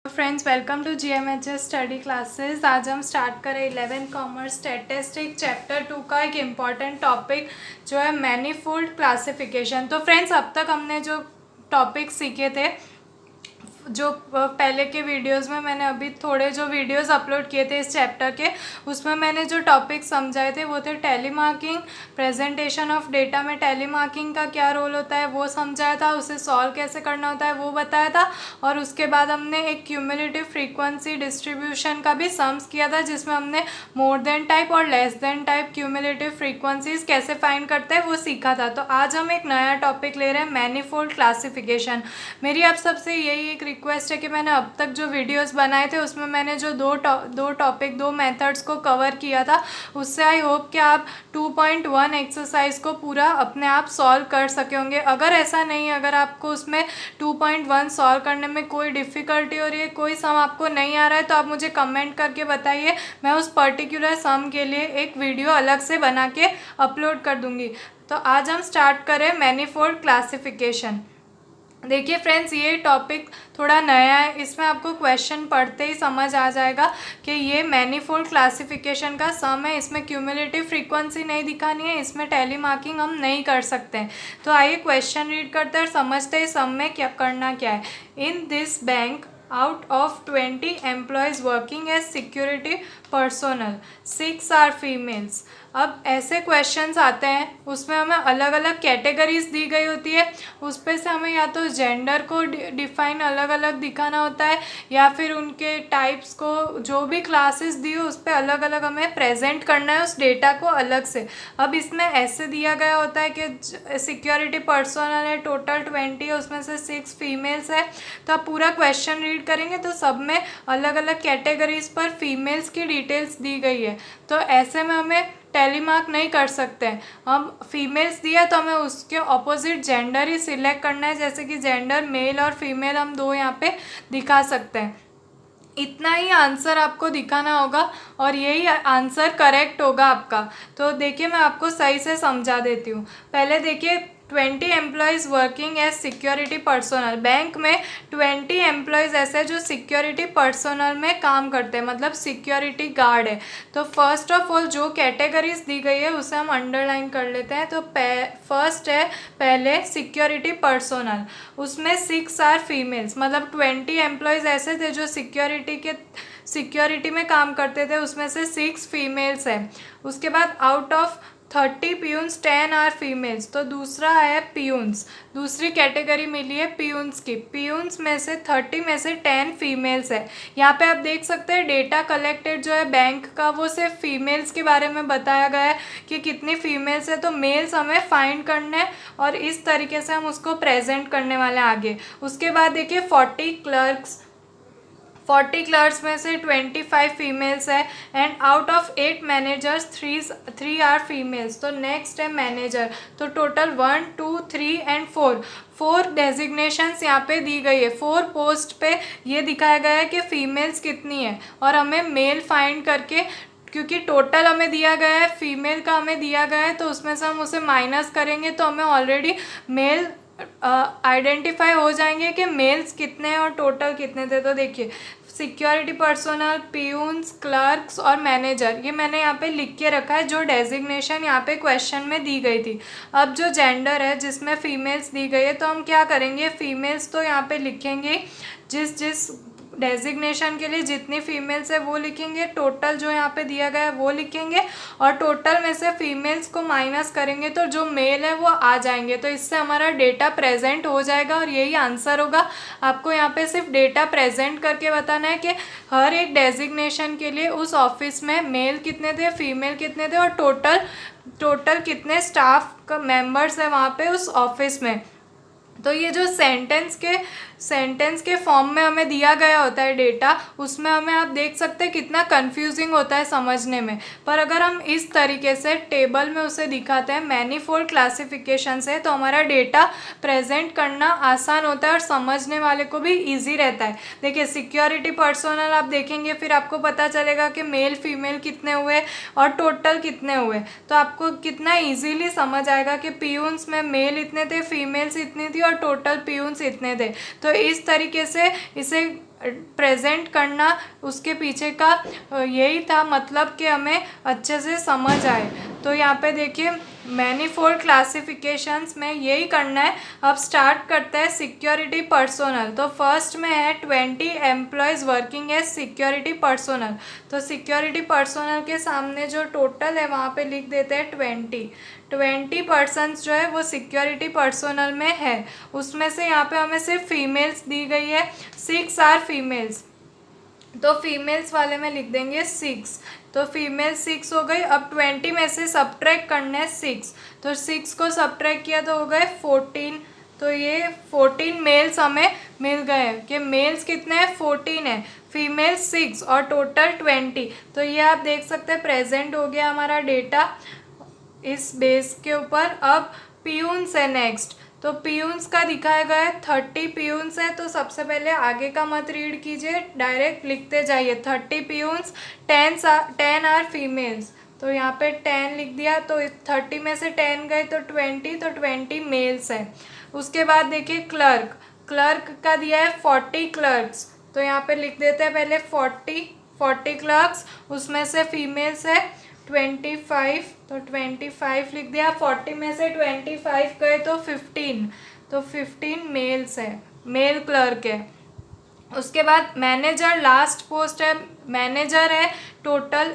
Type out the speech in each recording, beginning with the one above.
Friends, welcome to GMHS study classes. आज हम start करें 11th कॉमर्स स्टैटिस्टिक चैप्टर 2 का एक इम्पॉर्टेंट टॉपिक जो है मैनीफोल्ड क्लासिफिकेशन। तो फ्रेंड्स, अब तक हमने जो टॉपिक सीखे थे, जो पहले के वीडियोस में मैंने अभी थोड़े जो वीडियोस अपलोड किए थे इस चैप्टर के, उसमें मैंने जो टॉपिक समझाए थे वो थे टेलीमार्किंग, प्रेजेंटेशन ऑफ डेटा में टेलीमार्किंग का क्या रोल होता है वो समझाया था, उसे सॉल्व कैसे करना होता है वो बताया था। और उसके बाद हमने एक क्यूमुलेटिव फ्रीक्वेंसी डिस्ट्रीब्यूशन का भी सम्स किया था, जिसमें हमने मोर देन टाइप और less than type cumulative frequencies कैसे फाइंड करते हैं वो सीखा था। तो आज हम एक नया टॉपिक ले रहे हैं, मैनीफोल्ड क्लासिफिकेशन। मेरी आप सबसे यही एक रिक्वेस्ट है कि मैंने अब तक जो वीडियोस बनाए थे उसमें मैंने जो दो मेथड्स को कवर किया था, उससे आई होप कि आप 2.1 एक्सरसाइज को पूरा अपने आप सॉल्व कर सके होंगे। अगर ऐसा नहीं, अगर आपको उसमें 2.1 सॉल्व करने में कोई डिफ़िकल्टी हो रही है, कोई सम आपको नहीं आ रहा है, तो आप मुझे कमेंट करके बताइए। मैं उस पर्टिकुलर सम के लिए एक वीडियो अलग से बना के अपलोड कर दूँगी। तो आज हम स्टार्ट करें मैनीफोल्ड क्लासिफिकेशन। देखिए फ्रेंड्स, ये टॉपिक थोड़ा नया है, इसमें आपको क्वेश्चन पढ़ते ही समझ आ जाएगा कि ये मैनीफोल्ड क्लासिफिकेशन का सम है। इसमें क्यूमुलेटिव फ्रीक्वेंसी नहीं दिखानी है, इसमें टेली मार्किंग हम नहीं कर सकते हैं। तो आइए क्वेश्चन रीड करते हैं और समझते हैं सम में क्या करना क्या है। In this bank out of 20 employees working as security personnel, 6 are females। अब ऐसे क्वेश्चंस आते हैं, उसमें हमें अलग अलग कैटेगरीज दी गई होती है, उस पे से हमें या तो जेंडर को डिफाइन अलग अलग दिखाना होता है, या फिर उनके टाइप्स को, जो भी क्लासेस दी हो उस पर अलग अलग हमें प्रेजेंट करना है उस डेटा को अलग से। अब इसमें ऐसे दिया गया होता है कि सिक्योरिटी पर्सनल है, टोटल 20 है, उसमें से 6 फीमेल्स है। तो आप पूरा क्वेश्चन रीड करेंगे तो सब में अलग अलग कैटेगरीज पर फीमेल्स की डिटेल्स दी गई है। तो ऐसे में हमें टेलीमार्क नहीं कर सकते हैं। हम फीमेल्स दिया तो हमें उसके ऑपोजिट जेंडर ही सिलेक्ट करना है, जैसे कि जेंडर मेल और फीमेल हम दो यहाँ पे दिखा सकते हैं। इतना ही आंसर आपको दिखाना होगा और यही आंसर करेक्ट होगा आपका। तो देखिए, मैं आपको सही से समझा देती हूँ। पहले देखिए, 20 employees working as security personnel. Bank में 20 एम्प्लॉयज़ ऐसे जो सिक्योरिटी पर्सनल में काम करते हैं, मतलब सिक्योरिटी गार्ड है। तो फर्स्ट ऑफ ऑल जो कैटेगरीज दी गई है उसे हम अंडरलाइन कर लेते हैं। तो फर्स्ट है पहले सिक्योरिटी पर्सनल, उसमें 6 आर फीमेल्स, मतलब 20 एम्प्लॉयज़ ऐसे थे जो सिक्योरिटी में काम करते थे, उसमें से 6 फीमेल्स हैं। उसके बाद आउट ऑफ 30 पियून्स 10 आर फीमेल्स। तो दूसरा है पियून्स, दूसरी कैटेगरी मिली है पियून्स की। पियून्स में से 30 में से 10 फीमेल्स है। यहाँ पे आप देख सकते हैं डेटा कलेक्टेड जो है बैंक का, वो सिर्फ फीमेल्स के बारे में बताया गया है कि कितनी फीमेल्स है। तो मेल्स हमें फाइंड करने हैं और इस तरीके से हम उसको प्रेजेंट करने वाले हैं आगे। उसके बाद देखिए 40 क्लर्क्स में से 25 फीमेल्स है, and out of 8 managers 3 are females. तो नेक्स्ट है मैनेजर। तो टोटल 1 2 3 एंड 4 डेजिग्नेशंस यहाँ पे दी गई है। 4 पोस्ट पे ये दिखाया गया है कि फीमेल्स कितनी है, और हमें मेल फाइंड करके, क्योंकि टोटल हमें दिया गया है, फीमेल का हमें दिया गया है, तो उसमें से हम उसे माइनस करेंगे तो हमें ऑलरेडी मेल आइडेंटिफाई हो जाएंगे कि मेल्स कितने हैं और टोटल कितने थे। तो देखिए, सिक्योरिटी पर्सनल, पियून्स, क्लर्क्स और मैनेजर, ये मैंने यहाँ पे लिख के रखा है जो डेजिग्नेशन यहाँ पे क्वेश्चन में दी गई थी। अब जो जेंडर है जिसमें फीमेल्स दी गई है, तो हम क्या करेंगे, फीमेल्स तो यहाँ पे लिखेंगे, जिस डेजिग्नेशन के लिए जितनी फीमेल्स है वो लिखेंगे, टोटल जो यहाँ पे दिया गया है वो लिखेंगे, और टोटल में से फीमेल्स को माइनस करेंगे तो जो मेल है वो आ जाएंगे। तो इससे हमारा डेटा प्रेजेंट हो जाएगा और यही आंसर होगा। आपको यहाँ पे सिर्फ डेटा प्रेजेंट करके बताना है कि हर एक डेजिग्नेशन के लिए उस ऑफिस में मेल कितने थे, फीमेल कितने थे, और टोटल कितने स्टाफ का मेंबर्स है वहाँ पे उस ऑफिस में। तो ये जो सेंटेंस के फॉर्म में हमें दिया गया होता है डेटा, उसमें हमें आप देख सकते हैं कितना कंफ्यूजिंग होता है समझने में। पर अगर हम इस तरीके से टेबल में उसे दिखाते हैं मैनीफोल्ड क्लासिफिकेशन से, तो हमारा डेटा प्रेजेंट करना आसान होता है और समझने वाले को भी इजी रहता है। देखिए, सिक्योरिटी पर्सनल आप देखेंगे, फिर आपको पता चलेगा कि मेल फीमेल कितने हुए और टोटल कितने हुए। तो आपको कितना ईजीली समझ आएगा कि पियून्स में मेल इतने थे, फीमेल्स इतनी थी और टोटल पियून्स इतने थे। तो इस तरीके से इसे प्रेजेंट करना, उसके पीछे का यही था मतलब कि हमें अच्छे से समझ आए। तो यहाँ पे देखिए मैनीफोल्ड क्लासिफिकेशंस में यही करना है। अब स्टार्ट करते हैं सिक्योरिटी पर्सोनल। तो फर्स्ट में है 20 employees working as security personnel. तो सिक्योरिटी पर्सोनल के सामने जो टोटल है वहाँ पे लिख देते हैं 20 पर्सन्स जो है वो सिक्योरिटी पर्सोनल में है। उसमें से यहाँ पे हमें सिर्फ फीमेल्स दी गई है, 6 आर फीमेल्स। तो फीमेल्स वाले में लिख देंगे 6। तो फीमेल 6 हो गई। अब 20 में से सब्ट्रैक्ट करना है 6। तो 6 को सब्ट्रैक्ट किया तो हो गए 14। तो ये 14 मेल्स हमें मिल गए कि मेल्स कितने हैं, 14 है, फीमेल 6 और टोटल 20। तो ये आप देख सकते हैं प्रेजेंट हो गया हमारा डेटा इस बेस के ऊपर। अब पियून्स है नेक्स्ट। तो पियून्स का दिखाया गया है 30 पियून्स है। तो सबसे पहले आगे का मत रीड कीजिए, डायरेक्ट लिखते जाइए। 30 पियून्स, 10 आर फीमेल्स। तो यहाँ पे 10 लिख दिया। तो 30 में से 10 गए तो 20, तो 20 मेल्स है। उसके बाद देखिए क्लर्क का दिया है 40 क्लर्क्स। तो यहाँ पे लिख देते हैं पहले 40 क्लर्क्स, उसमें से फीमेल्स है 25। तो 25 लिख दिया। 40 में से 25 गए तो 15। तो 15 मेल्स है, मेल क्लर्क है। उसके बाद मैनेजर लास्ट पोस्ट है, मैनेजर है टोटल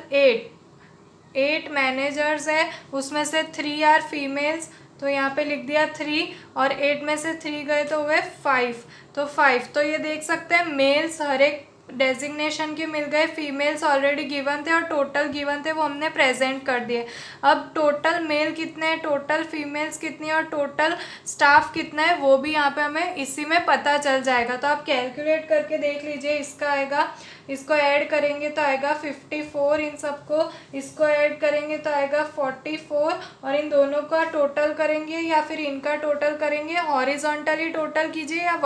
8 मैनेजर्स है, उसमें से 3 आर फीमेल्स। तो यहाँ पे लिख दिया 3 और 8 में से 3 गए तो हुए 5। तो 5। तो ये देख सकते हैं मेल्स हर एक डेजिग्नेशन की मिल गए, फीमेल्स ऑलरेडी गिवन थे और टोटल गिवन थे वो हमने प्रेजेंट कर दिए। अब टोटल मेल कितने हैं, टोटल फीमेल्स कितनी है और टोटल स्टाफ कितना है वो भी यहाँ पे हमें इसी में पता चल जाएगा। तो आप कैलकुलेट करके देख लीजिए। इसका आएगा, इसको ऐड करेंगे तो आएगा 54, इन सबको इसको ऐड करेंगे तो आएगा 44 और इन दोनों का टोटल करेंगे या फिर इनका टोटल करेंगे। हॉरिजॉन्टली टोटल कीजिए या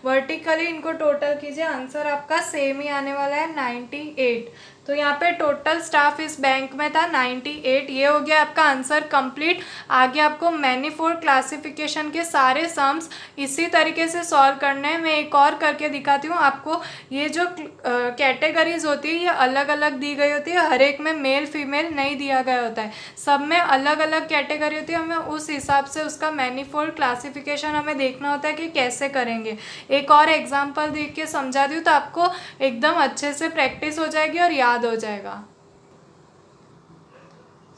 वर्टिकली इनको टोटल कीजिए, आंसर आपका सेम ही आने वाला है 98। तो यहाँ पे टोटल स्टाफ इस बैंक में था 98। ये हो गया आपका आंसर कंप्लीट। आगे आपको मैनीफोल्ड क्लासिफिकेशन के सारे सम्स इसी तरीके से सॉल्व करने हैं। मैं एक और करके दिखाती हूँ आपको। ये जो कैटेगरीज होती है ये अलग अलग दी गई होती है, हर एक में मेल फीमेल नहीं दिया गया होता है, सब में अलग अलग कैटेगरी होती है। हमें उस हिसाब से उसका मैनीफोल्ड क्लासिफिकेशन हमें देखना होता है कि कैसे करेंगे। एक और एग्जाम्पल देख के समझा दूँ तो आपको एकदम अच्छे से प्रैक्टिस हो जाएगी और याद हो जाएगा।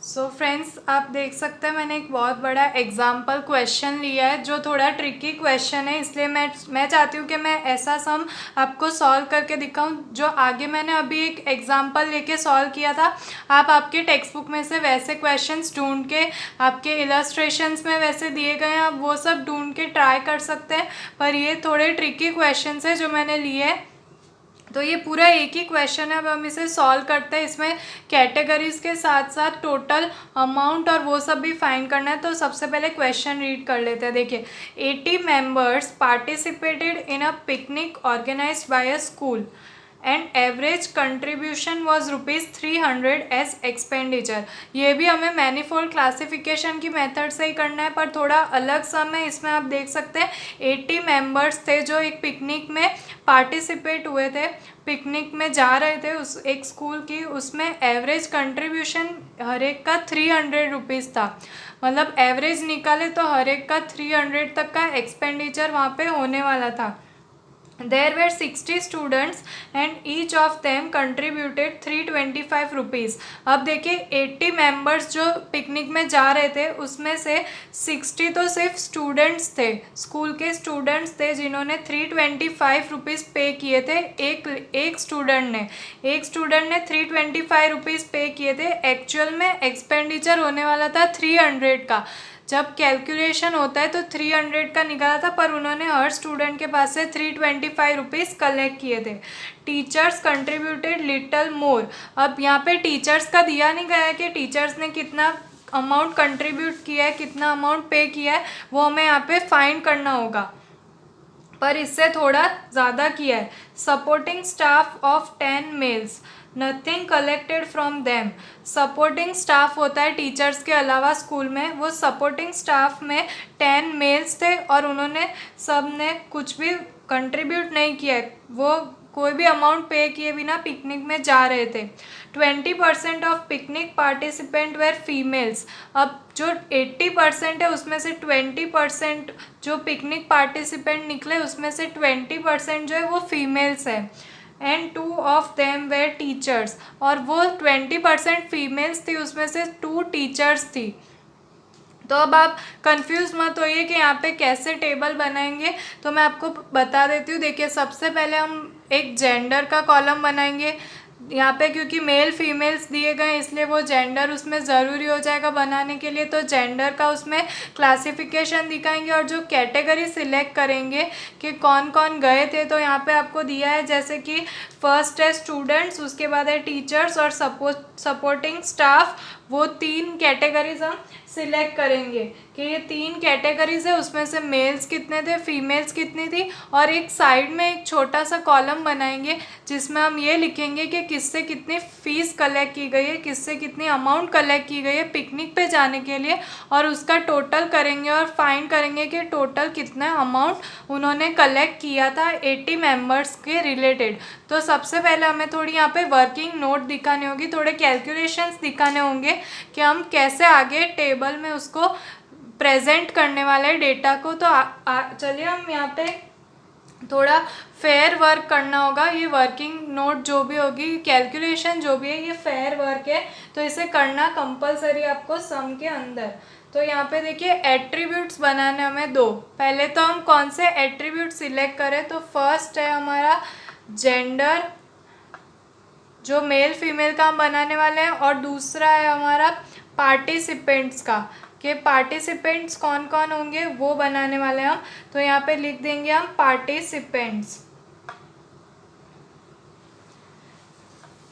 सो फ्रेंड्स आप देख सकते हैं मैंने एक बहुत बड़ा एग्जाम्पल क्वेश्चन लिया है जो थोड़ा ट्रिकी क्वेश्चन है, इसलिए मैं चाहती हूँ कि मैं ऐसा सम आपको सॉल्व करके दिखाऊं जो आगे मैंने अभी एक एग्जाम्पल लेके सॉल्व किया था। आप आपके टेक्स्ट बुक में से वैसे क्वेश्चंस ढूंढ के, आपके इलस्ट्रेशंस में वैसे दिए गए हैं, आप वो सब ढूंढ के ट्राई कर सकते हैं। पर ये थोड़े ट्रिकी क्वेश्चन है जो मैंने लिए हैं। तो ये पूरा एक ही क्वेश्चन है, अब हम इसे सॉल्व करते हैं। इसमें कैटेगरीज के साथ साथ टोटल अमाउंट और वो सब भी फाइंड करना है। तो सबसे पहले क्वेश्चन रीड कर लेते हैं। देखिए 80 members participated in a picnic organised by a school and average contribution was ₹300 as expenditure. ये भी हमें मैनीफोल्ड क्लासिफिकेशन की मेथड से ही करना है पर थोड़ा अलग सम है। इसमें आप देख सकते हैं 80 मेंबर्स थे जो एक पिकनिक में पार्टिसिपेट हुए थे, पिकनिक में जा रहे थे उस एक स्कूल की, उसमें एवरेज कंट्रीब्यूशन हर एक का ₹300 था। मतलब एवरेज निकाले तो हर एक का 300 तक का एक्सपेंडिचर वहाँ पे होने वाला था। There were 60 students and each of them contributed ₹325। अब देखिए 80 मेंबर्स जो पिकनिक में जा रहे थे उसमें से 60 तो सिर्फ स्टूडेंट्स थे, स्कूल के स्टूडेंट्स थे जिन्होंने ₹325 पे किए थे। एक स्टूडेंट ने ₹325 पे किए थे। एक्चुअल में एक्सपेंडिचर होने वाला था 300 का। जब कैलकुलेशन होता है तो 300 का निकला था पर उन्होंने हर स्टूडेंट के पास से ₹325 कलेक्ट किए थे। Teachers contributed little more. अब यहाँ पे टीचर्स का दिया नहीं गया है कि टीचर्स ने कितना अमाउंट कंट्रीब्यूट किया है, कितना अमाउंट पे किया है, वो हमें यहाँ पे फाइंड करना होगा। पर इससे थोड़ा ज़्यादा किया है। Supporting staff of 10 males, nothing collected from them. Supporting staff होता है टीचर्स के अलावा स्कूल में, वो सपोर्टिंग स्टाफ में 10 मेल्स थे और उन्होंने सब ने कुछ भी कंट्रीब्यूट नहीं किया है, वो कोई भी अमाउंट पे किए बिना पिकनिक में जा रहे थे। 20% of picnic participant were females. अब जो 80% है उसमें से 20% जो पिकनिक पार्टिसिपेंट निकले उसमें से 20% जो है वो फीमेल्स है। And 2 of them were teachers, और वो 20% फीमेल्स थी, उसमें से 2 टीचर्स थी। तो अब आप कंफ्यूज मत होइए कि यहाँ पे कैसे टेबल बनाएंगे, तो मैं आपको बता देती हूँ। देखिए, सबसे पहले हम एक जेंडर का कॉलम बनाएंगे। यहाँ पे क्योंकि मेल फीमेल्स दिए गए इसलिए वो जेंडर उसमें ज़रूरी हो जाएगा बनाने के लिए, तो जेंडर का उसमें क्लासिफिकेशन दिखाएंगे और जो कैटेगरी सिलेक्ट करेंगे कि कौन कौन गए थे, तो यहाँ पे आपको दिया है जैसे कि फर्स्ट है स्टूडेंट्स, उसके बाद है टीचर्स और सपोर्टिंग स्टाफ। वो 3 कैटेगरीज हम सिलेक्ट करेंगे कि ये 3 कैटेगरीज है, उसमें से मेल्स कितने थे, फीमेल्स कितनी थी, और एक साइड में एक छोटा सा कॉलम बनाएंगे जिसमें हम ये लिखेंगे कि किससे कितनी फ़ीस कलेक्ट की गई है, किससे कितनी अमाउंट कलेक्ट की गई है पिकनिक पे जाने के लिए, और उसका टोटल करेंगे और फाइंड करेंगे कि टोटल कितना अमाउंट उन्होंने कलेक्ट किया था 80 मेंबर्स के रिलेटेड। तो सबसे पहले हमें थोड़ी यहाँ पे वर्किंग नोट दिखानी होगी, थोड़े कैलकुलेशंस दिखाने होंगे कि हम कैसे आगे टेबल में उसको प्रेजेंट करने वाले हैं डेटा को। तो चलिए हम यहाँ पे थोड़ा फेयर वर्क करना होगा। ये वर्किंग नोट जो भी होगी, कैलकुलेशन जो भी है, ये फेयर वर्क है, तो इसे करना कंपलसरी आपको सम के अंदर। तो यहाँ पे देखिए एट्रीब्यूट्स बनाने हमें 2। पहले तो हम कौन से एट्रीब्यूट सिलेक्ट करें, तो फर्स्ट है हमारा जेंडर, जो मेल फीमेल का हम बनाने वाले हैं, और दूसरा है हमारा पार्टिसिपेंट्स का, कि पार्टिसिपेंट्स कौन कौन होंगे वो बनाने वाले हैं हम। तो यहाँ पे लिख देंगे हम पार्टिसिपेंट्स।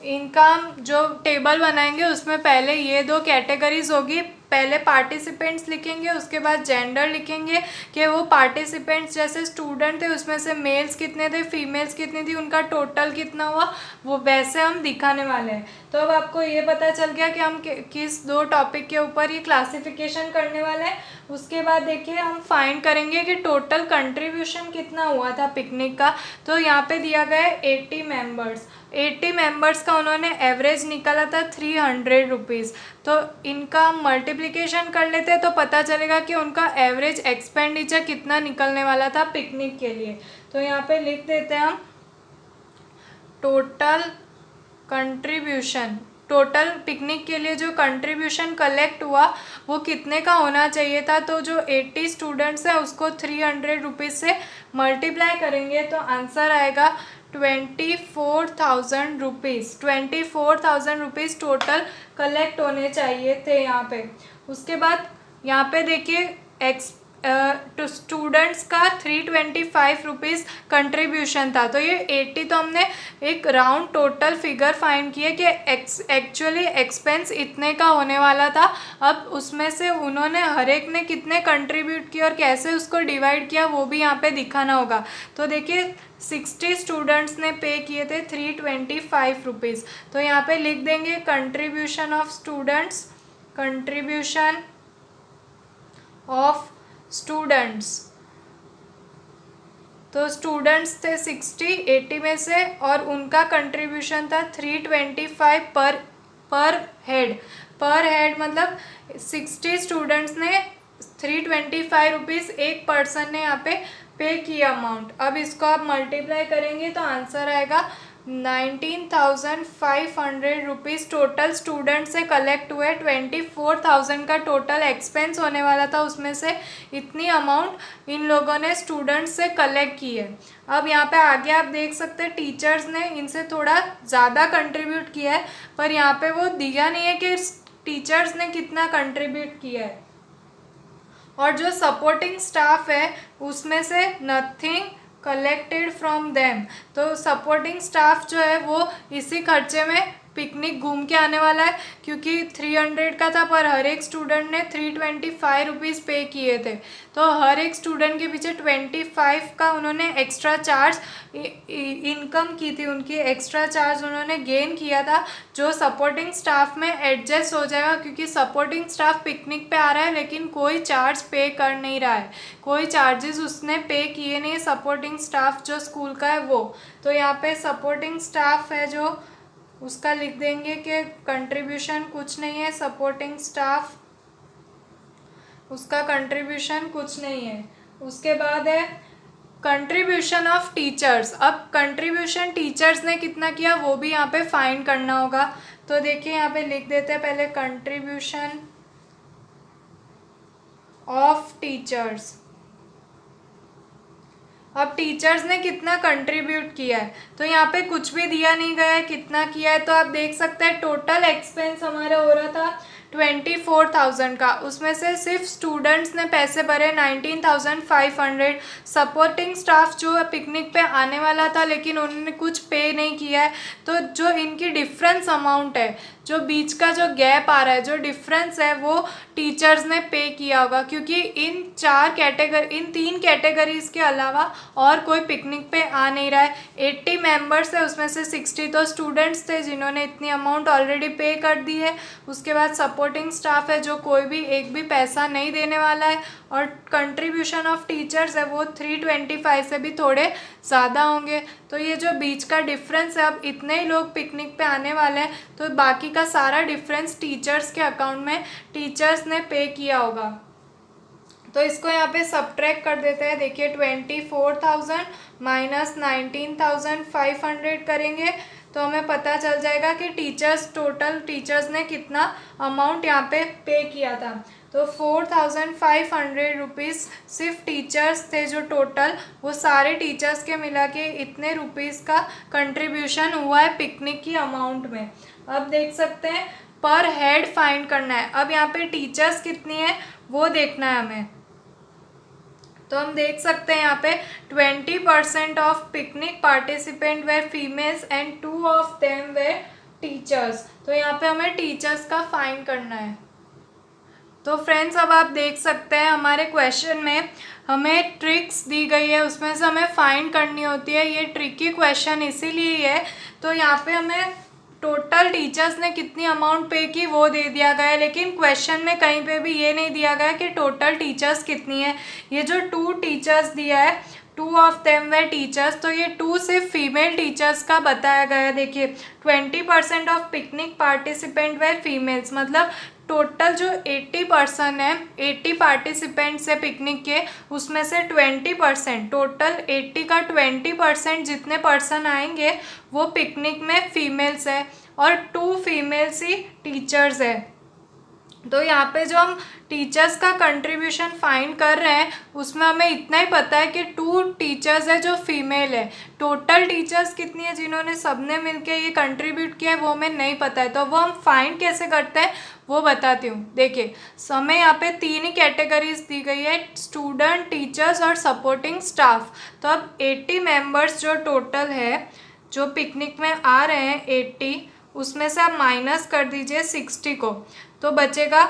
इनका हम जो टेबल बनाएंगे उसमें पहले ये 2 कैटेगरीज होगी, पहले पार्टिसिपेंट्स लिखेंगे, उसके बाद जेंडर लिखेंगे कि वो पार्टिसिपेंट्स जैसे स्टूडेंट थे उसमें से मेल्स कितने थे, फीमेल्स कितनी थी, उनका टोटल कितना हुआ, वो वैसे हम दिखाने वाले हैं। तो अब आपको ये पता चल गया कि हम किस 2 टॉपिक के ऊपर ये क्लासिफिकेशन करने वाले हैं। उसके बाद देखिए हम फाइंड करेंगे कि टोटल कंट्रीब्यूशन कितना हुआ था पिकनिक का। तो यहाँ पे दिया गया है 80 मेंबर्स, 80 मेंबर्स का उन्होंने एवरेज निकाला था 300 रुपीज़। तो इनका मल्टीप्लिकेशन कर लेते हैं तो पता चलेगा कि उनका एवरेज एक्सपेंडिचर कितना निकलने वाला था पिकनिक के लिए। तो यहाँ पे लिख देते हैं हम टोटल कंट्रीब्यूशन, टोटल पिकनिक के लिए जो कंट्रीब्यूशन कलेक्ट हुआ वो कितने का होना चाहिए था। तो जो 80 स्टूडेंट्स हैं उसको 300 रुपीज़ से मल्टीप्लाई करेंगे तो आंसर आएगा 24,000 रुपीज़। 24,000 रुपीज़ टोटल कलेक्ट होने चाहिए थे यहाँ पे। उसके बाद यहाँ पे देखिए तो स्टूडेंट्स का 325 रुपीज़ कंट्रीब्यूशन था। तो ये 80 तो हमने एक राउंड टोटल फिगर फाइंड किया कि एक्चुअली एक्सपेंस इतने का होने वाला था। अब उसमें से उन्होंने हर एक ने कितने कंट्रीब्यूट किया और कैसे उसको डिवाइड किया वो भी यहाँ पे दिखाना होगा। तो देखिए 60 स्टूडेंट्स ने पे किए थे 325 रुपीज़। तो यहाँ पे लिख देंगे contribution of students, contribution of students. तो स्टूडेंट्स थे 60, 80 में से, और उनका कंट्रीब्यूशन था 325 पर हेड। पर हेड मतलब 60 स्टूडेंट्स ने 325 रुपीज़ एक पर्सन ने यहाँ पे किया अमाउंट। अब इसको आप मल्टीप्लाई करेंगे तो आंसर आएगा 19,500 रुपीज़ टोटल स्टूडेंट से कलेक्ट हुए। 24,000 का टोटल एक्सपेंस होने वाला था, उसमें से इतनी अमाउंट इन लोगों ने स्टूडेंट्स से कलेक्ट की है। अब यहाँ पे आगे आप देख सकते हैं टीचर्स ने इनसे थोड़ा ज़्यादा कंट्रीब्यूट किया है, पर यहाँ पे वो दिया नहीं है कि टीचर्स ने कितना कंट्रीब्यूट किया है। और जो सपोर्टिंग स्टाफ है उसमें से नथिंग कलेक्टेड फ्रॉम देम। तो सपोर्टिंग स्टाफ जो है वो इसी खर्चे में पिकनिक घूम के आने वाला है, क्योंकि 300 का था पर हर एक स्टूडेंट ने 325 रुपीज़ पे किए थे। तो हर एक स्टूडेंट के पीछे 25 का उन्होंने एक्स्ट्रा चार्ज इनकम की थी, उनकी एक्स्ट्रा चार्ज उन्होंने गेन किया था, जो सपोर्टिंग स्टाफ में एडजस्ट हो जाएगा, क्योंकि सपोर्टिंग स्टाफ पिकनिक पे आ रहा है लेकिन कोई चार्ज पे कर नहीं रहा है, कोई चार्जेस उसने पे किए नहीं, सपोर्टिंग स्टाफ जो स्कूल का है वो। तो यहाँ पे सपोर्टिंग स्टाफ है जो उसका लिख देंगे कि कंट्रीब्यूशन कुछ नहीं है, सपोर्टिंग स्टाफ उसका कंट्रीब्यूशन कुछ नहीं है। उसके बाद है कंट्रीब्यूशन ऑफ टीचर्स। अब कंट्रीब्यूशन टीचर्स ने कितना किया वो भी यहाँ पे फाइंड करना होगा। तो देखिए यहाँ पे लिख देते हैं पहले कंट्रीब्यूशन ऑफ टीचर्स। अब टीचर्स ने कितना कंट्रीब्यूट किया है, तो यहाँ पे कुछ भी दिया नहीं गया है कितना किया है। तो आप देख सकते हैं टोटल एक्सपेंस हमारा हो रहा था 24,000 का, उसमें से सिर्फ स्टूडेंट्स ने पैसे भरे 19,500। सपोर्टिंग स्टाफ जो पिकनिक पे आने वाला था लेकिन उन्होंने कुछ पे नहीं किया है, तो जो इनकी डिफरेंस अमाउंट है, जो बीच का जो गैप आ रहा है, जो डिफरेंस है, वो टीचर्स ने पे किया होगा, क्योंकि इन तीन कैटेगरीज के अलावा और कोई पिकनिक पे आ नहीं रहा है। 80 मेंबर्स है, उसमें से 60 तो स्टूडेंट्स थे जिन्होंने इतनी अमाउंट ऑलरेडी पे कर दी है। उसके बाद सपोर्टिंग स्टाफ है जो कोई भी एक भी पैसा नहीं देने वाला है, और कंट्रीब्यूशन ऑफ टीचर्स है वो 325 से भी थोड़े ज़्यादा होंगे। तो ये जो बीच का डिफरेंस है, अब इतने ही लोग पिकनिक पे आने वाले हैं तो बाकी का सारा डिफरेंस टीचर्स के अकाउंट में टीचर्स ने पे किया होगा। तो इसको यहाँ पे सब्ट्रैक्ट कर देते हैं। देखिए 24,000 माइनस 19,500 करेंगे तो हमें पता चल जाएगा कि टोटल टीचर्स ने कितना अमाउंट यहाँ पे किया था। तो 4,500 रुपीज़ सिर्फ टीचर्स थे जो टोटल, वो सारे टीचर्स के मिला के इतने रुपीज़ का कंट्रीब्यूशन हुआ है पिकनिक की अमाउंट में। अब देख सकते हैं पर हेड फाइंड करना है। अब यहाँ पे टीचर्स कितनी है वो देखना है हमें। तो हम देख सकते हैं यहाँ पे 20% of picnic participant were females and 2 of them were teachers. तो यहाँ पे हमें टीचर्स का फाइंड करना है। तो फ्रेंड्स अब आप देख सकते हैं हमारे क्वेश्चन में हमें ट्रिक्स दी गई है, उसमें से हमें फाइंड करनी होती है। ये ट्रिकी क्वेश्चन इसीलिए है। तो यहाँ पे हमें टोटल टीचर्स ने कितनी अमाउंट पे की वो दे दिया गया है, लेकिन क्वेश्चन में कहीं पे भी ये नहीं दिया गया कि टोटल टीचर्स कितनी है। ये जो 2 टीचर्स दिया है, 2 ऑफ देम वे टीचर्स, तो ये 2 सिर्फ फीमेल टीचर्स का बताया गया है। देखिए 20% of picnic participant way females, मतलब टोटल जो 80% है, 80 पार्टिसिपेंट्स है पिकनिक के, उसमें से 20%, टोटल 80 का 20% जितने पर्सन आएंगे वो पिकनिक में फीमेल्स है, और 2 फीमेल्स ही टीचर्स है। तो यहाँ पे जो हम टीचर्स का कंट्रीब्यूशन फाइंड कर रहे हैं उसमें हमें इतना ही पता है कि 2 टीचर्स है जो फीमेल है। टोटल टीचर्स कितनी है जिन्होंने सबने मिलके ये कंट्रीब्यूट किया है वो हमें नहीं पता है। तो वो हम फाइंड कैसे करते हैं वो बताती हूँ। देखिए हमें यहाँ पे 3 ही कैटेगरीज दी गई है, स्टूडेंट, टीचर्स और सपोर्टिंग स्टाफ। तो अब 80 मेंबर्स जो टोटल है जो पिकनिक में आ रहे हैं 80, उसमें से आप माइनस कर दीजिए 60 को, तो बचेगा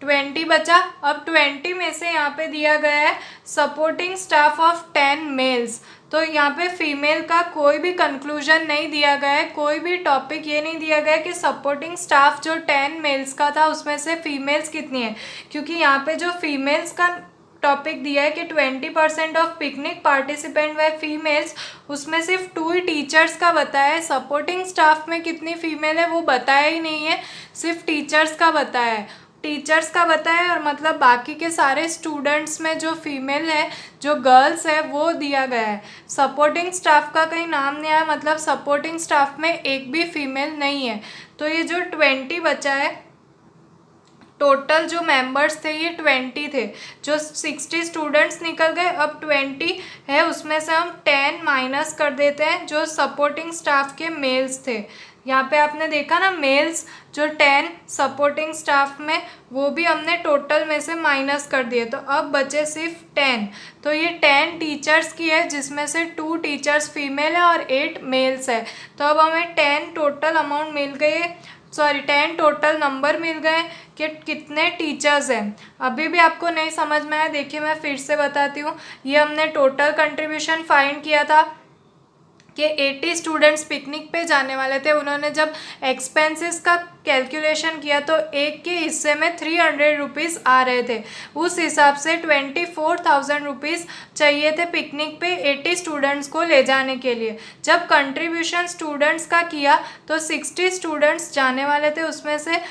20 बचा। अब 20 में से यहाँ पे दिया गया है सपोर्टिंग स्टाफ ऑफ 10 मेल्स। तो यहाँ पे फीमेल का कोई भी कंक्लूजन नहीं दिया गया है, कोई भी टॉपिक ये नहीं दिया गया है कि सपोर्टिंग स्टाफ जो 10 मेल्स का था उसमें से फीमेल्स कितनी है, क्योंकि यहाँ पे जो फीमेल्स का टॉपिक दिया है कि 20% of picnic participant way females, उसमें सिर्फ 2 ही टीचर्स का बताया है। सपोर्टिंग स्टाफ में कितनी फीमेल है वो बताया ही नहीं है, सिर्फ टीचर्स का बताया है। टीचर्स का बताया और मतलब बाकी के सारे स्टूडेंट्स में जो फीमेल है, जो गर्ल्स है, वो दिया गया है। सपोर्टिंग स्टाफ का कहीं नाम नहीं आया, मतलब सपोर्टिंग स्टाफ में एक भी फीमेल नहीं है। तो ये जो 20 बचा है, टोटल जो मेंबर्स थे ये 20 थे, जो 60 स्टूडेंट्स निकल गए, अब 20 है, उसमें से हम 10 माइनस कर देते हैं जो सपोर्टिंग स्टाफ के मेल्स थे। यहाँ पे आपने देखा ना मेल्स जो 10 सपोर्टिंग स्टाफ में, वो भी हमने टोटल में से माइनस कर दिए, तो अब बचे सिर्फ 10। तो ये 10 टीचर्स की है जिसमें से 2 टीचर्स फीमेल है और 8 मेल्स है। तो अब हमें 10 टोटल अमाउंट मिल गई है, 10 टोटल नंबर मिल गए कि कितने टीचर्स हैं। अभी भी आपको नहीं समझ में आया, देखिए मैं फिर से बताती हूँ। ये हमने टोटल कंट्रीब्यूशन फाइंड किया था कि 80 स्टूडेंट्स पिकनिक पे जाने वाले थे। उन्होंने जब एक्सपेंसेस का कैलकुलेशन किया तो एक के हिस्से में 300 रुपीज़ आ रहे थे। उस हिसाब से 24,000 रुपीज़ चाहिए थे पिकनिक पे 80 स्टूडेंट्स को ले जाने के लिए। जब कंट्रीब्यूशन स्टूडेंट्स का किया तो 60 स्टूडेंट्स जाने वाले थे, उसमें से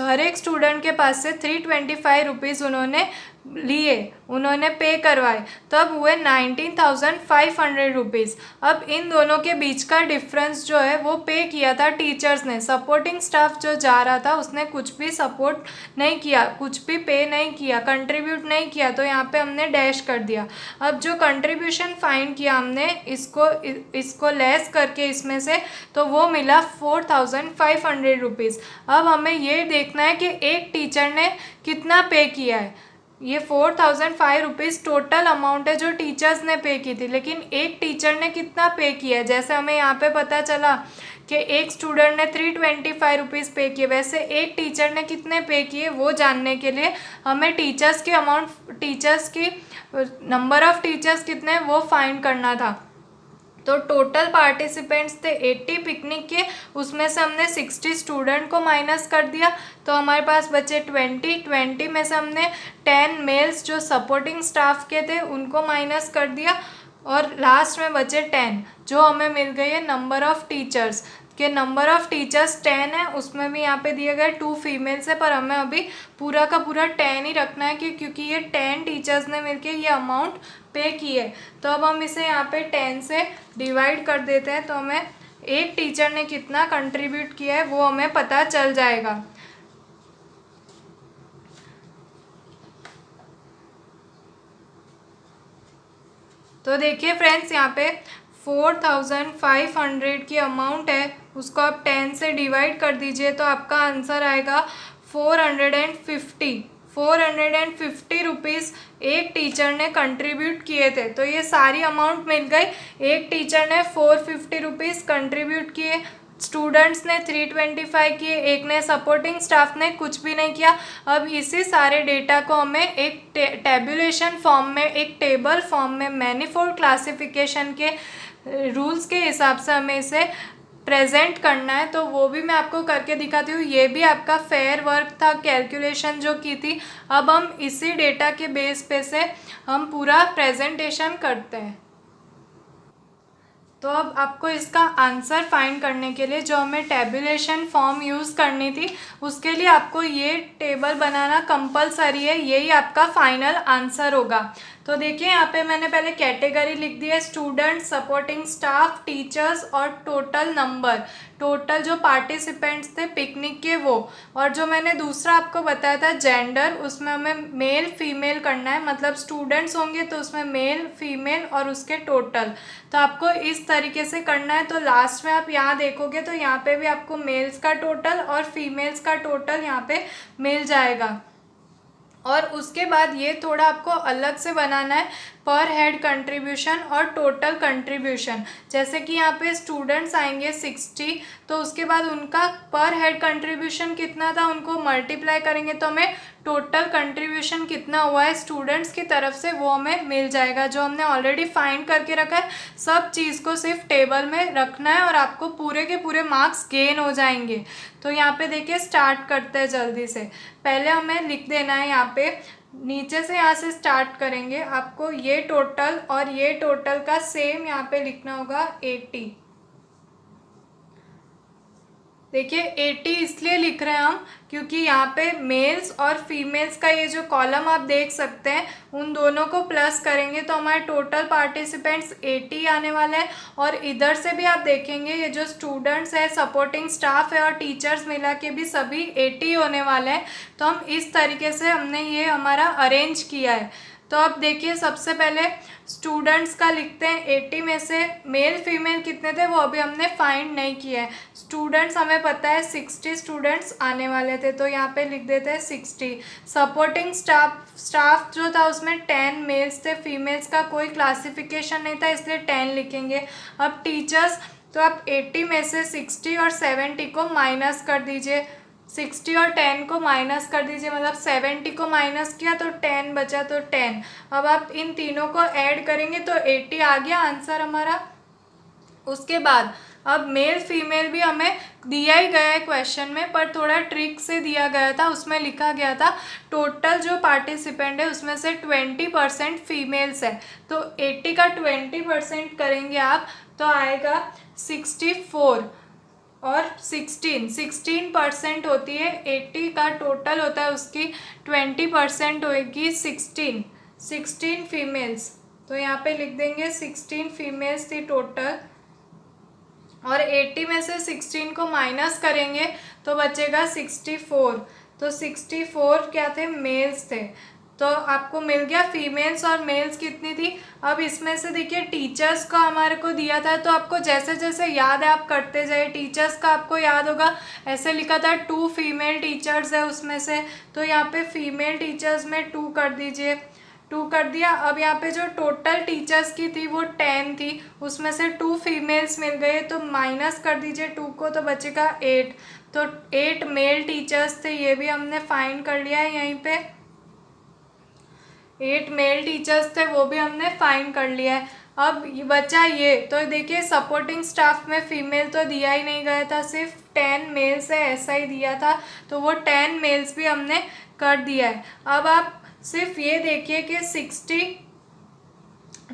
हर एक स्टूडेंट के पास से 325 रुपीज़ उन्होंने लिए, उन्होंने पे करवाए, तब हुए 19,500 रुपीज़। अब इन दोनों के बीच का डिफरेंस जो है वो पे किया था टीचर्स ने। सपोर्टिंग स्टाफ जो जा रहा था उसने कुछ भी सपोर्ट नहीं किया, कुछ भी पे नहीं किया, कंट्रीब्यूट नहीं किया, तो यहाँ पे हमने डैश कर दिया। अब जो कंट्रीब्यूशन फाइंड किया हमने इसको लेस करके इसमें से, तो वो मिला 4,500 रुपीज़। अब हमें ये देखना है कि एक टीचर ने कितना पे किया है। ये 4,005 रुपीज़ टोटल अमाउंट है जो टीचर्स ने पे की थी, लेकिन एक टीचर ने कितना पे किया है। जैसे हमें यहाँ पे पता चला कि एक स्टूडेंट ने 325 रुपीज़ पे किए, वैसे एक टीचर ने कितने पे किए वो जानने के लिए हमें टीचर्स की अमाउंट, टीचर्स की नंबर ऑफ़ टीचर्स कितने हैं वो फाइंड करना था। तो टोटल पार्टिसिपेंट्स थे 80 पिकनिक के, उसमें से हमने 60 स्टूडेंट को माइनस कर दिया, तो हमारे पास बचे 20 में से हमने 10 मेल्स जो सपोर्टिंग स्टाफ के थे उनको माइनस कर दिया, और लास्ट में बचे 10 जो हमें मिल गई है नंबर ऑफ़ टीचर्स के। नंबर ऑफ़ टीचर्स 10 है, उसमें भी यहाँ पे दिए गए 2 फीमेल्स है, पर हमें अभी पूरा का पूरा 10 ही रखना है क्योंकि ये 10 टीचर्स ने मिलके ये अमाउंट पे की है। तो अब हम इसे यहाँ पे 10 से डिवाइड कर देते हैं, तो हमें एक टीचर ने कितना कंट्रीब्यूट किया है वो हमें पता चल जाएगा। तो देखिए फ्रेंड्स, यहाँ पे 4,500 की अमाउंट है, उसको आप 10 से डिवाइड कर दीजिए तो आपका आंसर आएगा 450 रुपीज़ एक टीचर ने कंट्रीब्यूट किए थे। तो ये सारी अमाउंट मिल गई। एक टीचर ने 450 रुपीज़ कंट्रीब्यूट किए, स्टूडेंट्स ने 325 किए, एक ने सपोर्टिंग स्टाफ ने कुछ भी नहीं किया। अब इसी सारे डेटा को हमें एक टेबुलेशन फॉर्म में, एक टेबल फॉर्म में मैनीफोल्ड क्लासिफिकेशन के रूल्स के हिसाब से हमें इसे प्रेजेंट करना है। तो वो भी मैं आपको करके दिखाती हूँ। ये भी आपका फेयर वर्क था, कैलकुलेशन जो की थी। अब हम इसी डेटा के बेस पे से हम पूरा प्रेजेंटेशन करते हैं। तो अब आपको इसका आंसर फाइंड करने के लिए जो हमें टेबुलेशन फॉर्म यूज़ करनी थी, उसके लिए आपको ये टेबल बनाना कंपलसरी है, यही आपका फाइनल आंसर होगा। तो देखिए यहाँ पे मैंने पहले कैटेगरी लिख दी है, स्टूडेंट, सपोर्टिंग स्टाफ, टीचर्स और टोटल नंबर, टोटल जो पार्टिसिपेंट्स थे पिकनिक के वो। और जो मैंने दूसरा आपको बताया था जेंडर, उसमें हमें मेल फीमेल करना है, मतलब स्टूडेंट्स होंगे तो उसमें मेल फीमेल और उसके टोटल। तो आपको इस तरीके से करना है। तो लास्ट में आप यहाँ देखोगे तो यहाँ पे भी आपको मेल्स का टोटल और फीमेल्स का टोटल यहाँ पे मिल जाएगा। और उसके बाद ये थोड़ा आपको अलग से बनाना है, पर हेड कंट्रीब्यूशन और टोटल कंट्रीब्यूशन। जैसे कि यहाँ पे स्टूडेंट्स आएंगे 60, तो उसके बाद उनका पर हेड कंट्रीब्यूशन कितना था उनको मल्टीप्लाई करेंगे तो हमें टोटल कंट्रीब्यूशन कितना हुआ है स्टूडेंट्स की तरफ से वो हमें मिल जाएगा, जो हमने ऑलरेडी फाइंड करके रखा है। सब चीज़ को सिर्फ टेबल में रखना है और आपको पूरे के पूरे मार्क्स गेन हो जाएंगे। तो यहाँ पे देखिए स्टार्ट करते हैं जल्दी से। पहले हमें लिख देना है यहाँ पे, नीचे से यहाँ से स्टार्ट करेंगे। आपको ये टोटल और ये टोटल का सेम यहाँ पे लिखना होगा 80। देखिए 80 इसलिए लिख रहे हैं हम क्योंकि यहाँ पे मेल्स और फीमेल्स का ये जो कॉलम आप देख सकते हैं, उन दोनों को प्लस करेंगे तो हमारे टोटल पार्टिसिपेंट्स 80 आने वाले हैं। और इधर से भी आप देखेंगे ये जो स्टूडेंट्स है, सपोर्टिंग स्टाफ है और टीचर्स मिला के भी सभी 80 होने वाले हैं। तो हम इस तरीके से हमने ये हमारा अरेंज किया है। तो अब देखिए सबसे पहले स्टूडेंट्स का लिखते हैं। 80 में से मेल फीमेल कितने थे वो अभी हमने फाइंड नहीं किया है। स्टूडेंट्स हमें पता है 60 स्टूडेंट्स आने वाले थे, तो यहाँ पे लिख देते हैं 60। सपोर्टिंग स्टाफ जो था उसमें 10 मेल्स थे, फीमेल्स का कोई क्लासिफिकेशन नहीं था इसलिए 10 लिखेंगे। अब टीचर्स, तो आप 80 में से 60 और 70 को माइनस कर दीजिए। 60 और 10 को माइनस कर दीजिए, मतलब 70 को माइनस किया तो 10 बचा, तो 10। अब आप इन तीनों को ऐड करेंगे तो 80 आ गया आंसर हमारा। उसके बाद अब मेल फीमेल भी हमें दिया ही गया है क्वेश्चन में, पर थोड़ा ट्रिक से दिया गया था। उसमें लिखा गया था टोटल जो पार्टिसिपेंट है उसमें से 20% फीमेल्स है, तो 80 का 20% करेंगे आप तो आएगा 64 और 16% होती है। 80 का टोटल होता है, उसकी 20% होगी 16 फीमेल्स, तो यहाँ पे लिख देंगे 16 फीमेल्स थी टोटल। और 80 में से 16 को माइनस करेंगे तो बचेगा 64, तो 64 क्या थे, मेल्स थे। तो आपको मिल गया फीमेल्स और मेल्स कितनी थी। अब इसमें से देखिए टीचर्स का हमारे को दिया था, तो आपको जैसे जैसे याद है आप करते जाइए। टीचर्स का आपको याद होगा ऐसे लिखा था 2 फीमेल टीचर्स है उसमें से, तो यहाँ पे फीमेल टीचर्स में 2 कर दीजिए, 2 कर दिया। अब यहाँ पे जो टोटल टीचर्स की थी वो 10 थी, उसमें से 2 फीमेल्स मिल गए तो माइनस कर दीजिए 2 को, तो बचेगा 8। तो 8 मेल टीचर्स थे, ये भी हमने फाइंड कर लिया है यहीं पे। 8 मेल टीचर्स थे वो भी हमने फाइंड कर लिया है। अब बचा ये, तो देखिए सपोर्टिंग स्टाफ में फीमेल तो दिया ही नहीं गया था, सिर्फ 10 मेल्स है ऐसा ही दिया था, तो वो 10 मेल्स भी हमने कर दिया है। अब आप सिर्फ ये देखिए कि 60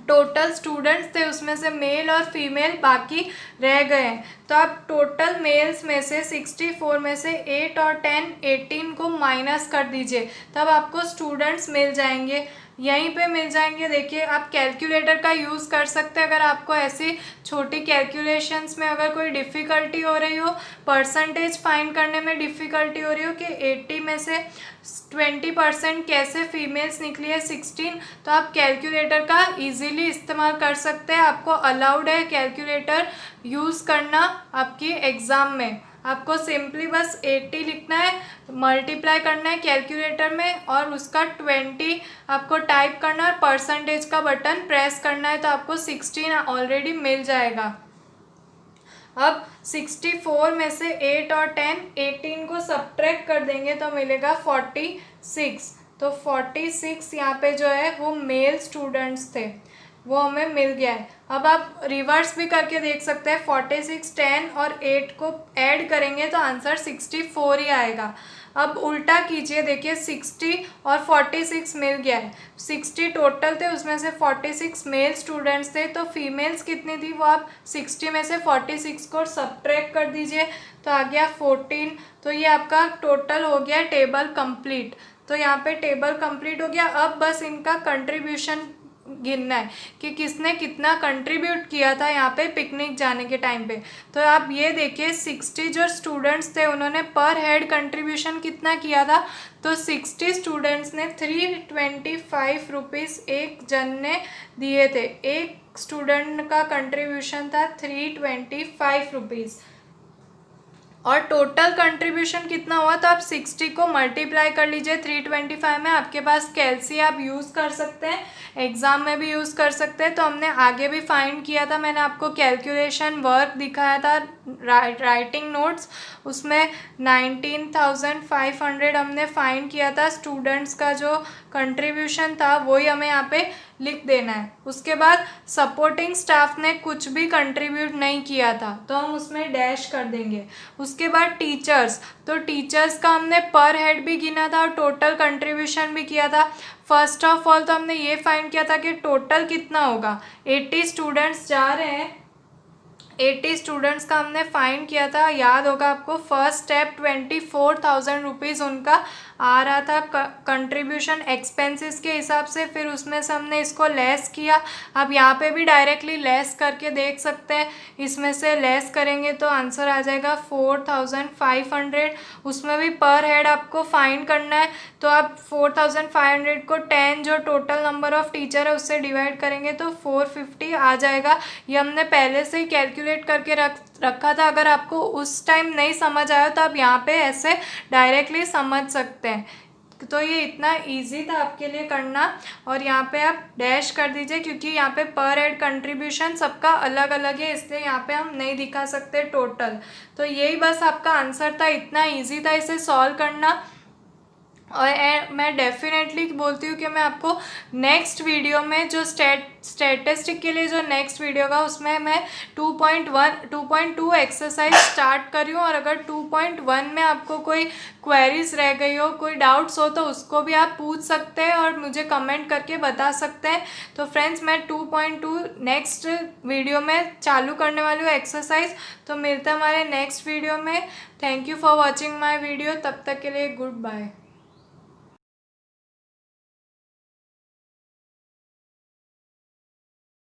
टोटल स्टूडेंट्स थे, उसमें से मेल और फीमेल बाकी रह गए हैं, तो आप टोटल मेल्स में से 64 में से 8 और 10 18 को माइनस कर दीजिए, तब आपको स्टूडेंट्स मिल जाएंगे, यहीं पे मिल जाएंगे। देखिए आप कैलकुलेटर का यूज़ कर सकते हैं अगर आपको ऐसी छोटी कैलकुलेशंस में अगर कोई डिफ़िकल्टी हो रही हो, परसेंटेज फाइंड करने में डिफ़िकल्टी हो रही हो कि 80 में से 20% कैसे फीमेल्स निकली है 16, तो आप कैलकुलेटर का इजीली इस्तेमाल कर सकते हैं। आपको अलाउड है कैलकुलेटर यूज़ करना आपकी एग्ज़ाम में। आपको सिंपली बस 80 लिखना है, मल्टीप्लाई करना है कैलकुलेटर में और उसका 20 आपको टाइप करना है और परसेंटेज का बटन प्रेस करना है, तो आपको 16 ऑलरेडी मिल जाएगा। अब 64 में से 8 और 10 18 को सब्ट्रैक्ट कर देंगे तो मिलेगा 46, तो 46 यहाँ पे जो है वो मेल स्टूडेंट्स थे, वो हमें मिल गया है। अब आप रिवर्स भी करके देख सकते हैं, 46 10 और 8 को ऐड करेंगे तो आंसर 64 ही आएगा। अब उल्टा कीजिए, देखिए 60 और 46 मिल गया है, 60 टोटल थे उसमें से 46 मेल स्टूडेंट्स थे, तो फीमेल्स कितनी थी वो आप 60 में से 46 को सब्ट्रैक्ट कर दीजिए तो आ गया 14। तो ये आपका टोटल हो गया टेबल कंप्लीट, तो यहाँ पे टेबल कंप्लीट हो गया। अब बस इनका कंट्रीब्यूशन गिनना है कि किसने कितना कंट्रीब्यूट किया था यहाँ पे पिकनिक जाने के टाइम पे। तो आप ये देखिए 60 जो स्टूडेंट्स थे उन्होंने पर हेड कंट्रीब्यूशन कितना किया था, तो 60 स्टूडेंट्स ने 325 रुपीज़ एक जन ने दिए थे, एक स्टूडेंट का कंट्रीब्यूशन था 325 रुपीज़। और टोटल कंट्रीब्यूशन कितना हुआ, तो आप 60 को मल्टीप्लाई कर लीजिए 325 में। आपके पास कैलसी आप यूज़ कर सकते हैं, एग्ज़ाम में भी यूज़ कर सकते हैं। तो हमने आगे भी फाइंड किया था, मैंने आपको कैलकुलेशन वर्क दिखाया था राइटिंग नोट्स, उसमें 19,500 हमने फाइंड किया था। स्टूडेंट्स का जो कंट्रीब्यूशन था वही हमें यहाँ पे लिख देना है। उसके बाद सपोर्टिंग स्टाफ ने कुछ भी कंट्रीब्यूट नहीं किया था तो हम उसमें डैश कर देंगे। उसके बाद टीचर्स, तो टीचर्स का हमने पर हेड भी गिना था और टोटल कंट्रीब्यूशन भी किया था। फर्स्ट ऑफ ऑल तो हमने ये फाइंड किया था कि टोटल कितना होगा, 80 स्टूडेंट्स जा रहे हैं, 80 स्टूडेंट्स का हमने फाइंड किया था, याद होगा आपको। फर्स्ट स्टेप 24,000 रुपीज़ उनका आ रहा था कंट्रीब्यूशन एक्सपेंसेस के हिसाब से, फिर उसमें से हमने इसको लेस किया। अब यहाँ पे भी डायरेक्टली लेस करके देख सकते हैं, इसमें से लेस करेंगे तो आंसर आ जाएगा 4500। उसमें भी पर हेड आपको फाइंड करना है, तो आप 4500 को 10 जो टोटल नंबर ऑफ टीचर है उससे डिवाइड करेंगे तो 450 आ जाएगा। ये हमने पहले से ही कैलकुलेट करके रखा था। अगर आपको उस टाइम नहीं समझ आया तो आप यहाँ पे ऐसे डायरेक्टली समझ सकते हैं। तो ये इतना इजी था आपके लिए करना, और यहाँ पे आप डैश कर दीजिए क्योंकि यहाँ पे पर हेड कंट्रीब्यूशन सबका अलग अलग है, इसलिए यहाँ पे हम नहीं दिखा सकते टोटल। तो यही बस आपका आंसर था, इतना इजी था इसे सॉल्व करना। और मैं डेफिनेटली बोलती हूँ कि मैं आपको नेक्स्ट वीडियो में जो स्टैटिस्टिक के लिए जो नेक्स्ट वीडियो होगा उसमें मैं 2.2 एक्सरसाइज स्टार्ट करी हूँ, और अगर 2.1 में आपको कोई क्वेरीज रह गई हो, कोई डाउट्स हो, तो उसको भी आप पूछ सकते हैं और मुझे कमेंट करके बता सकते हैं। तो फ्रेंड्स मैं 2.2 नेक्स्ट वीडियो में चालू करने वाली हूँ एक्सरसाइज। तो मिलते हैं हमारे नेक्स्ट वीडियो में। Thank you for watching my video. तब तक के लिए गुड बाय।